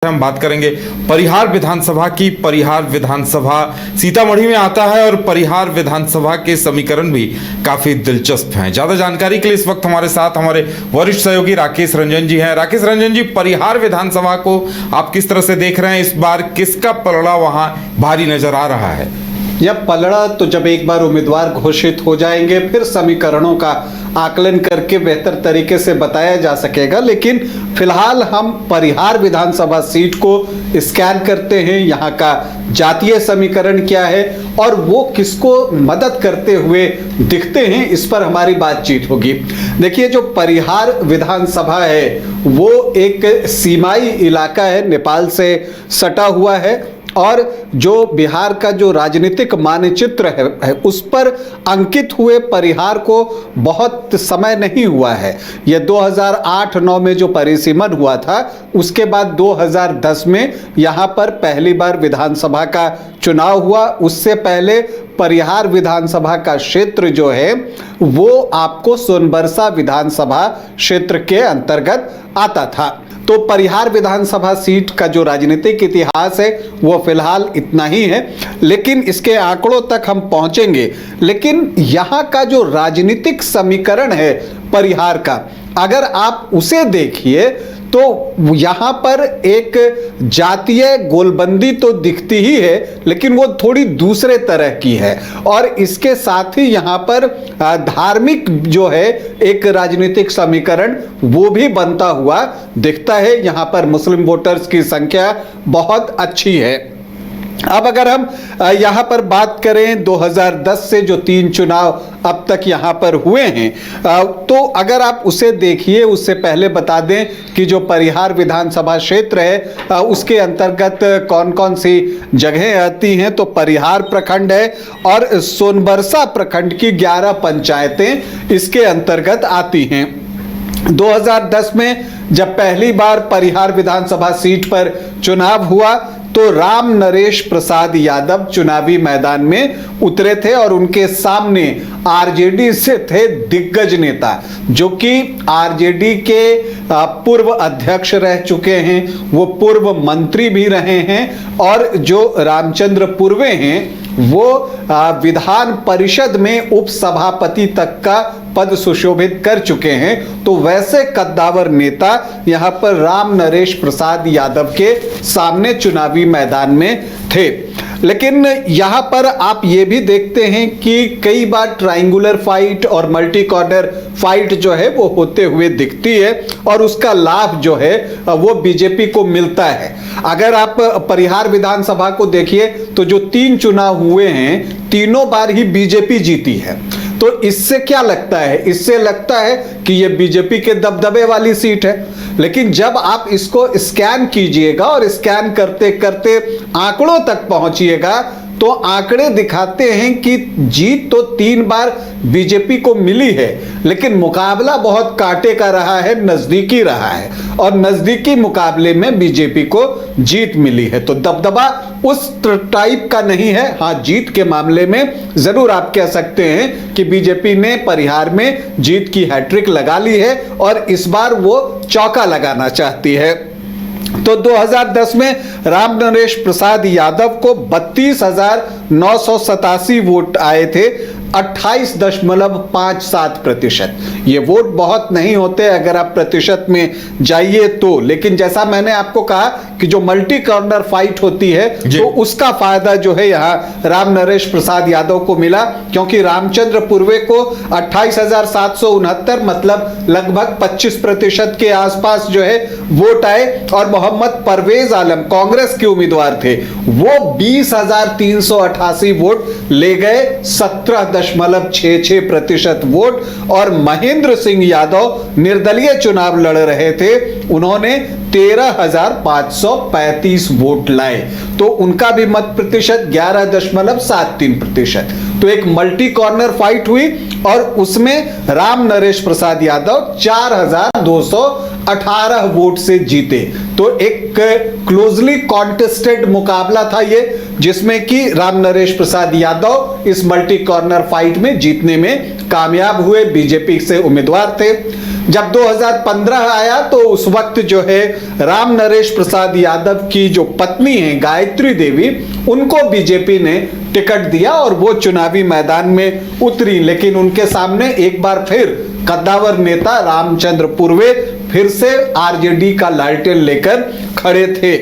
हम बात करेंगे परिहार विधानसभा की। परिहार विधानसभा सीतामढ़ी में आता है और परिहार विधानसभा के समीकरण भी काफी दिलचस्प हैं। ज्यादा जानकारी के लिए इस वक्त हमारे साथ हमारे वरिष्ठ सहयोगी राकेश रंजन जी हैं। राकेश रंजन जी, परिहार विधानसभा को आप किस तरह से देख रहे हैं? इस बार किसका पलड़ा वहां भारी नजर आ रहा है? यह पलड़ा तो जब एक बार उम्मीदवार घोषित हो जाएंगे फिर समीकरणों का आकलन करके बेहतर तरीके से बताया जा सकेगा, लेकिन फिलहाल हम परिहार विधानसभा सीट को स्कैन करते हैं। यहाँ का जातीय समीकरण क्या है और वो किसको मदद करते हुए दिखते हैं, इस पर हमारी बातचीत होगी। देखिए, जो परिहार विधानसभा है वो एक सीमाई इलाका है, नेपाल से सटा हुआ है और जो बिहार का जो राजनीतिक मानचित्र है उस पर अंकित हुए परिहार को बहुत समय नहीं हुआ है। यह 2008-9 में जो परिसीमन हुआ था उसके बाद 2010 में यहाँ पर पहली बार विधानसभा का चुनाव हुआ। उससे पहले परिहार विधानसभा का क्षेत्र जो है वो आपको सोनबरसा विधानसभा क्षेत्र के अंतर्गत आता था। तो परिहार विधानसभा सीट का जो राजनीतिक इतिहास है वो फिलहाल इतना ही है, लेकिन इसके आंकड़ों तक हम पहुंचेंगे। लेकिन यहाँ का जो राजनीतिक समीकरण है परिहार का, अगर आप उसे देखिए तो यहाँ पर एक जातीय गोलबंदी तो दिखती ही है, लेकिन वो थोड़ी दूसरे तरह की है। और इसके साथ ही यहाँ पर धार्मिक जो है एक राजनीतिक समीकरण वो भी बनता हुआ दिखता है। यहाँ पर मुस्लिम वोटर्स की संख्या बहुत अच्छी है। अब अगर हम यहाँ पर बात करें 2010 से जो 3 चुनाव अब तक यहाँ पर हुए हैं, तो अगर आप उसे देखिए, उससे पहले बता दें कि जो परिहार विधानसभा क्षेत्र है उसके अंतर्गत कौन कौन सी जगहें आती हैं। तो परिहार प्रखंड है और सोनबरसा प्रखंड की 11 पंचायतें इसके अंतर्गत आती हैं। 2010 में जब पहली बार परिहार विधानसभा सीट पर चुनाव हुआ तो राम नरेश प्रसाद यादव चुनावी मैदान में उतरे थे और उनके सामने आरजेडी से थे दिग्गज नेता जो कि आरजेडी के पूर्व अध्यक्ष रह चुके हैं, वो पूर्व मंत्री भी रहे हैं और जो रामचंद्र पूर्वे हैं वो विधान परिषद में उपसभापति तक का पद सुशोभित कर चुके हैं। तो वैसे कद्दावर नेता यहाँ पर राम नरेश प्रसाद यादव के सामने चुनावी मैदान में थे। लेकिन यहाँ पर आप ये भी देखते हैं कि कई बार ट्रायंगुलर फाइट और मल्टी कॉर्नर फाइट जो है वो होते हुए दिखती है और उसका लाभ जो है वो बीजेपी को मिलता है। अगर आप परिहार विधानसभा को देखिए तो जो 3 चुनाव हुए हैं तीनों बार ही बीजेपी जीती है। तो इससे क्या लगता है? इससे लगता है कि ये बीजेपी के दबदबे वाली सीट है। लेकिन जब आप इसको स्कैन कीजिएगा और स्कैन करते करते आंकड़ों तक पहुंचिएगा तो आंकड़े दिखाते हैं कि जीत तो 3 बार बीजेपी को मिली है, लेकिन मुकाबला बहुत कांटे का रहा है, नजदीकी रहा है और नजदीकी मुकाबले में बीजेपी को जीत मिली है। तो दबदबा उस टाइप का नहीं है। हाँ, जीत के मामले में जरूर आप कह सकते हैं कि बीजेपी ने परिहार में जीत की हैट्रिक लगा ली है और इस बार वो चौका लगाना चाहती है। तो 2010 में राम नरेश प्रसाद यादव को 32,987 वोट आए थे, 28.57%। ये वोट बहुत नहीं होते अगर आप प्रतिशत में जाइए तो, लेकिन जैसा मैंने आपको कहा कि जो मल्टी कॉर्नर फाइट होती है तो उसका फायदा जो है यहाँ राम नरेश प्रसाद यादव को मिला, क्योंकि रामचंद्र पूर्वे को 28,769 मतलब लगभग 25% के आसपास जो है वोट आए और मोहम्मद परवेज आलम कांग्रेस के उम्मीदवार थे, वो 20,388 वोट ले गए, 17.66% वोट। और महेंद्र सिंह यादव निर्दलीय चुनाव लड़ रहे थे, उन्होंने 13,535 वोट लाए, तो उनका भी मत प्रतिशत 11.73%। तो एक मल्टी कॉर्नर फाइट हुई और उसमें राम नरेश प्रसाद यादव 4,218 वोट से जीते। तो एक क्लोजली कॉन्टेस्टेड मुकाबला था ये, जिसमें कि राम नरेश प्रसाद यादव इस मल्टी कॉर्नर फाइट में जीतने में कामयाब हुए, बीजेपी से उम्मीदवार थे। जब 2015 आया तो उस वक्त जो है राम नरेश प्रसाद यादव की जो पत्नी है गायत्री देवी, उनको बीजेपी ने टिकट दिया और वो चुनावी मैदान में उतरी। लेकिन उनके सामने एक बार फिर कद्दावर नेता रामचंद्र पूर्वे फिर से आरजेडी का लालटेन लेकर खड़े थे।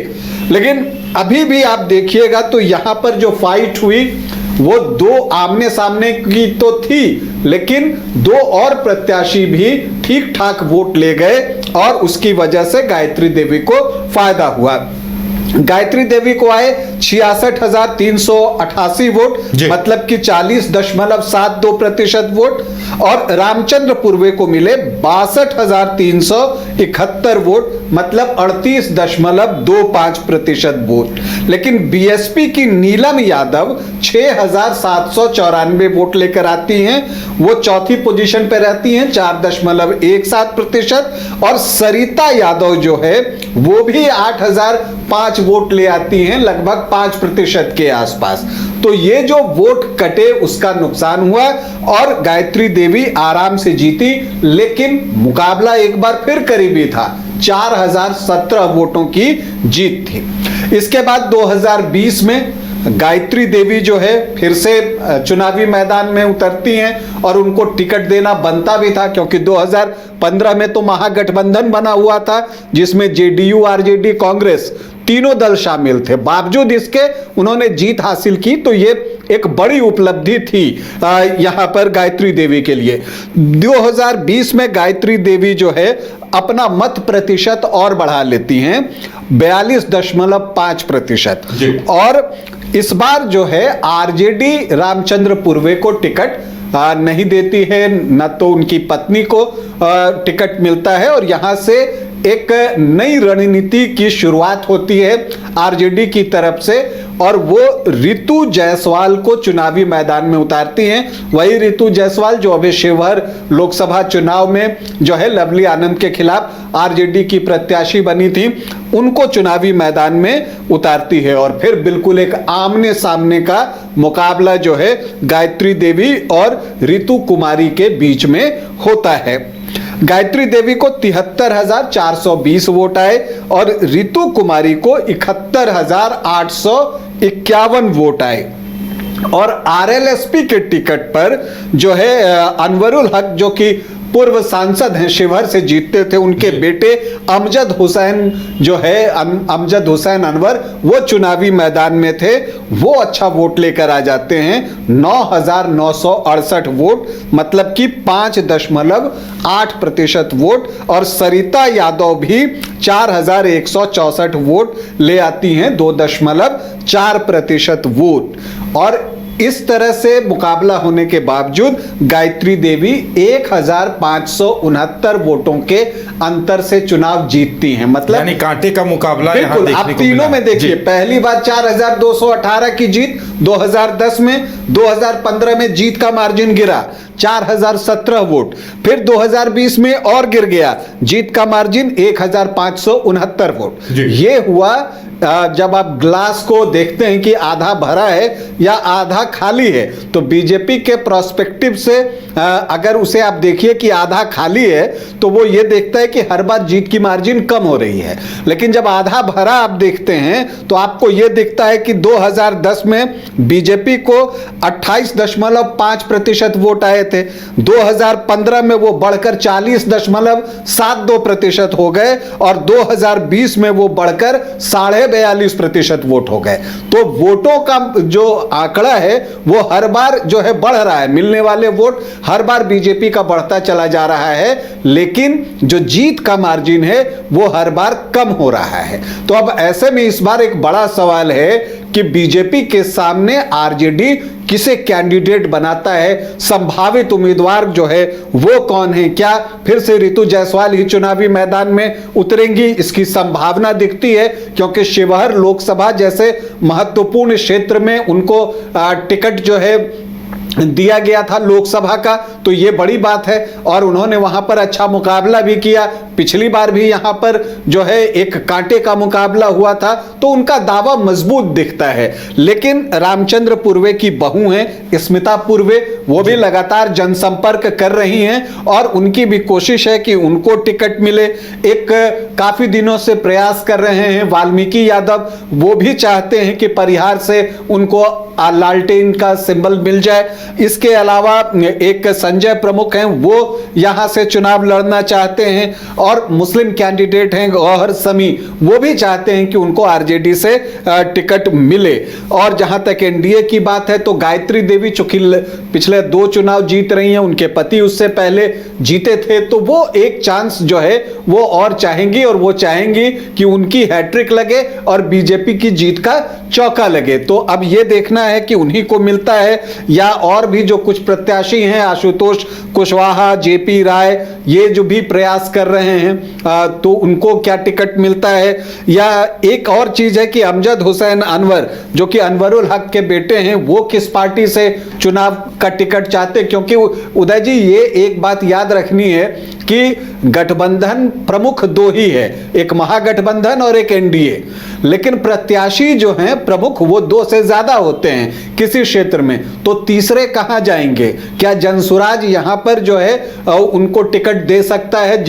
लेकिन अभी भी आप देखिएगा तो यहां पर जो फाइट हुई वो दो आमने सामने की तो थी, लेकिन दो और प्रत्याशी भी ठीक ठाक वोट ले गए और उसकी वजह से गायत्री देवी को फायदा हुआ। गायत्री देवी को आए 66,388 वोट, मतलब कि 40.72% वोट, और रामचंद्र पूर्वे को मिले 62,371 वोट, मतलब 38.25% वोट। लेकिन बीएसपी की नीलम यादव 6,794 वोट लेकर आती हैं, वो चौथी पोजीशन पर रहती हैं 4.17%, और सरिता यादव जो है वो भी 8,005 वोट ले आती हैं, लगभग 5% के आसपास। तो ये जो वोट कटे उसका नुकसान हुआ और गायत्री देवी आराम से जीती, लेकिन मुकाबला एक बार फिर करीबी था, 4,017 वोटों की जीत थी। इसके बाद 2020 में गायत्री देवी जो है फिर से चुनावी मैदान में उतरती हैं और उनको टिकट देना बनता भी था, क्योंकि 2015 में तो महागठबंधन बना हुआ था जिसमें जेडीयू, आरजेडी, कांग्रेस तीनों दल शामिल थे। बावजूद इसके उन्होंने जीत हासिल की, तो ये एक बड़ी उपलब्धि थी यहां पर गायत्री देवी के लिए। 2020 में गायत्री देवी जो है अपना मत प्रतिशत और बढ़ा लेती हैं 42.5%, और इस बार जो है आरजेडी रामचंद्र पूर्वे को टिकट नहीं देती है, न तो उनकी पत्नी को टिकट मिलता है, और यहां से एक नई रणनीति की शुरुआत होती है आरजेडी की तरफ से, और वो रितु जायसवाल को चुनावी मैदान में उतारती हैं। वही रितु जायसवाल जो अभी शिवहर लोकसभा चुनाव में जो है लवली आनंद के खिलाफ आरजेडी की प्रत्याशी बनी थी, उनको चुनावी मैदान में उतारती है, और फिर बिल्कुल एक आमने सामने का मुकाबला जो है गायत्री देवी और रितु कुमारी के बीच में होता है। गायत्री देवी को 73,420 वोट आए और रितु कुमारी को 71,851 वोट आए। और आरएलएसपी के टिकट पर जो है अनवरुल हक, जो कि पूर्व सांसद हैं, शिवहर से जीतते थे, उनके बेटे अमजद हुसैन जो है अमजद हुसैन अनवर, वो चुनावी मैदान में थे, वो अच्छा वोट लेकर आ जाते हैं 9,968 वोट, मतलब कि 5.8% वोट, और सरिता यादव भी 4,164 वोट ले आती हैं, 2.4% वोट। और इस तरह से मुकाबला होने के बावजूद गायत्री देवी 1,569 वोटों के अंतर से चुनाव जीतती हैं, मतलब यानी कांटे का मुकाबला यहां देखने आप को तीनों में मिला। देखिए, पहली बार 4,218 की जीत 2010 में, 2015 में जीत का मार्जिन गिरा 4,017 वोट, फिर 2020 में और गिर गया जीत का मार्जिन 1,569 वोट। ये हुआ जब आप ग्लास को देखते हैं कि आधा भरा है या आधा खाली है, तो बीजेपी के प्रोस्पेक्टिव से अगर उसे आप देखिए कि आधा खाली है तो वो ये देखता है कि हर बार जीत की मार्जिन कम हो रही है। लेकिन जब आधा भरा आप देखते हैं तो आपको ये दिखता है कि 2010 में बीजेपी को 28.5% वोट आए थे, 2015 में वो बढ़कर 40.72% हो गए, और 2020 में वो बढ़कर 42.5% वोट हो गए। तो वोटों का जो आंकड़ा है वो हर बार जो है बढ़ रहा है, मिलने वाले वोट हर बार बीजेपी का बढ़ता चला जा रहा है, लेकिन जो जीत का मार्जिन है वो हर बार कम हो रहा है। तो अब ऐसे में इस बार एक बड़ा सवाल है कि बीजेपी के सामने आरजेडी किसे कैंडिडेट बनाता है, संभावित उम्मीदवार जो है वो कौन है, क्या फिर से रितु जायसवाल ही चुनावी मैदान में उतरेंगी, इसकी संभावना दिखती है, क्योंकि शिवहर लोकसभा जैसे महत्वपूर्ण क्षेत्र में उनको टिकट जो है दिया गया था लोकसभा का, तो ये बड़ी बात है और उन्होंने वहां पर अच्छा मुकाबला भी किया। पिछली बार भी यहां पर जो है एक कांटे का मुकाबला हुआ था, तो उनका दावा मजबूत दिखता है। लेकिन रामचंद्र पूर्वे की बहू हैं स्मिता पूर्वे, वो भी लगातार जनसंपर्क कर रही हैं और उनकी भी कोशिश है कि उनको टिकट मिले। एक काफी दिनों से प्रयास कर रहे हैं वाल्मीकि यादव, वो भी चाहते हैं कि परिहार से उनको लालटेन का सिंबल मिल जाए। इसके अलावा एक संजय प्रमुख हैं, वो यहां से चुनाव लड़ना चाहते हैं और मुस्लिम कैंडिडेट हैं गौहर समी, वो भी चाहते हैं कि उनको आरजेडी से टिकट मिले। और जहां तक एनडीए की बात है तो गायत्री देवी चूंकि पिछले 2 चुनाव जीत रही हैं, उनके पति उससे पहले जीते थे, तो वो एक चांस जो है वो और चाहेंगी और वो चाहेंगी कि उनकी हैट्रिक लगे और बीजेपी की जीत का चौका लगे। तो अब ये देखना है कि उन्हीं को मिलता है या और भी जो कुछ प्रत्याशी हैं, आशुतोष कुशवाहा, जेपी राय, ये जो भी प्रयास कर रहे हैं तो उनको क्या टिकट मिलता है। या एक और चीज है कि अमजद हुसैन अनवर जो कि अनवरुल हक के बेटे हैं, वो किस पार्टी से चुनाव का टिकट चाहते, क्योंकि उदय जी ये एक बात याद रखनी है कि गठबंधन प्रमुख 2 ही है, एक महागठबंधन और एक एनडीए, लेकिन प्रत्याशी जो हैं प्रमुख वो 2 से ज्यादा होते हैं किसी क्षेत्र में, तो तीसरे कहां जाएंगे। क्या जनसुराज यहां पर जो है उनको टिकट दे सकता है,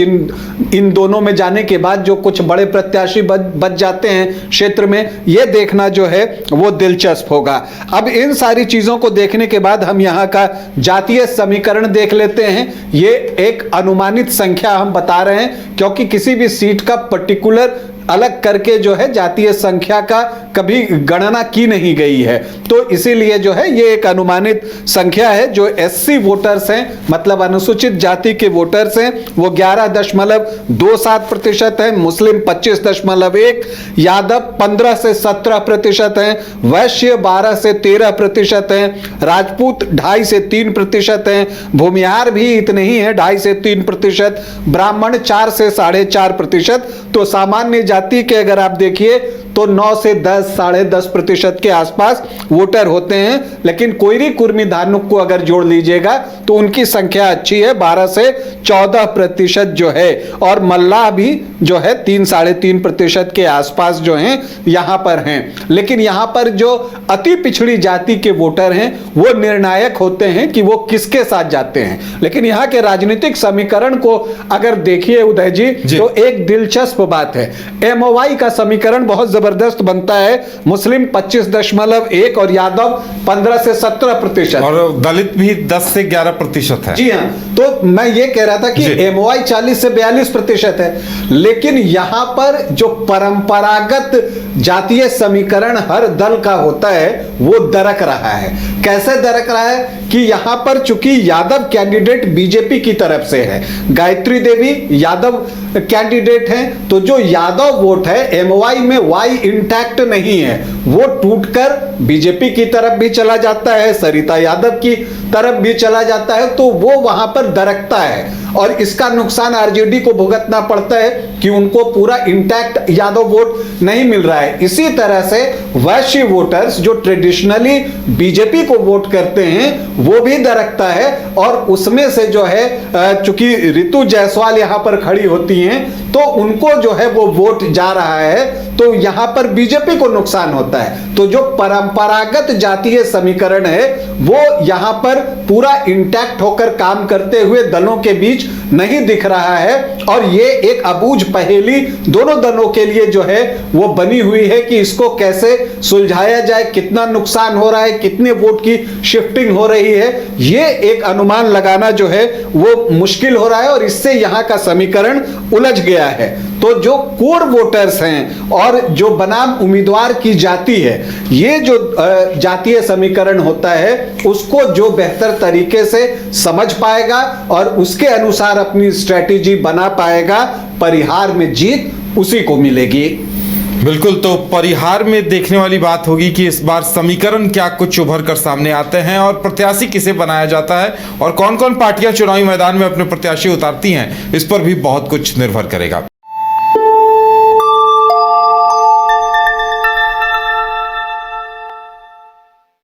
इन दोनों में जाने के बाद जो कुछ बड़े प्रत्याशी बच जाते हैं क्षेत्र में, यह देखना जो है वो दिलचस्प होगा। अब इन सारी चीजों को देखने के बाद हम यहां का जातीय समीकरण देख लेते हैं। ये एक अनुमानित संख्या हम बता रहे हैं क्योंकि किसी भी सीट का पर्टिकुलर अलग करके जो है जातीय संख्या का कभी गणना की नहीं गई है, तो इसीलिए जो है ये एक अनुमानित संख्या है। जो एससी वोटर्स हैं, मतलब अनुसूचित जाति के वोटर्स हैं, वो 11.27% हैं, मुस्लिम 25.1%, यादव 15 से 17% हैं, वैश्य 12 से 13% हैं, राजपूत 2.5 से 3% हैं, भूमिहार भी इतने ही हैं 2.5 से 3%, ब्राह्मण 4 से 4.5%। तो सामान्य जाति के अगर आप देखिए तो 9 से 10, 10.5% के आसपास वोटर होते हैं। लेकिन कोयरी कुर्मी धानुक को अगर जोड़ लीजिएगा तो उनकी संख्या अच्छी है, 12 से 14% जो है, और मल्लाह भी जो है 3-3.5% के आसपास जो हैं यहां पर हैं। लेकिन यहां पर जो अति पिछड़ी जाति के वोटर हैं वो निर्णायक होते हैं कि वो किसके साथ जाते हैं। लेकिन यहां के राजनीतिक समीकरण को अगर देखिए उदय जी तो एक दिलचस्प बात है, एमओवाई का समीकरण बहुत जबरदस्त बनता है। मुस्लिम 25.1 और यादव 15 से 17%, और दलित भी 10 से 11% है। जी हाँ, तो मैं ये कह रहा था कि एमओआई 40 से 42% है। लेकिन यहां पर जो परंपरागत जातीय समीकरण हर दल का होता है वो दरक रहा है। कैसे दरक रहा है कि यहां पर चूंकि यादव कैंडिडेट बीजेपी की तरफ से है, गायत्री देवी यादव कैंडिडेट हैं, तो जो यादव वोट है एमओआई में वाई इंटैक्ट नहीं है, वो टूटकर बीजेपी की तरफ भी चला जाता है, सरिता यादव की तरफ भी चला जाता है, तो वो वहां पर दरकता है और इसका नुकसान आरजेडी को भुगतना पड़ता है कि उनको पूरा इंटैक्ट यादव वोट नहीं मिल रहा है। इसी तरह से वैश्य वोटर्स जो ट्रेडिशनली बीजेपी को वोट करते हैं वो भी दरकता है, और उसमें से जो है चूंकि रितु जायसवाल यहां पर खड़ी होती हैं तो उनको जो है वो वोट जा रहा है, तो यहां पर बीजेपी को नुकसान होता है। तो जो परंपरागत जातीय समीकरण है वो यहां पर पूरा इंटैक्ट होकर काम करते हुए दलों के बीच नहीं दिख रहा है, और ये एक अबूझ पहेली दोनों दलों के लिए जो है वो बनी हुई है कि इसको कैसे सुलझाया जाए, कितना नुकसान हो रहा है, कितने वोट की शिफ्टिंग हो रही है, ये एक अनुमान लगाना जो है वो मुश्किल हो रहा है, और इससे यहां का समीकरण उलझ गया है। तो जो कोर वोटर्स हैं और जो बनाम उम्मीदवार की जाति है, ये जो जातीय समीकरण होता है उसको जो बेहतर तरीके से समझ पाएगा और उसके अनुसार अपनी स्ट्रेटेजी बना पाएगा, परिहार में जीत उसी को मिलेगी। बिल्कुल, तो परिहार में देखने वाली बात होगी कि इस बार समीकरण क्या कुछ उभर कर सामने आते हैं और प्रत्याशी किसे बनाया जाता है और कौन कौन पार्टियां चुनावी मैदान में अपने प्रत्याशी उतारती हैं, इस पर भी बहुत कुछ निर्भर करेगा।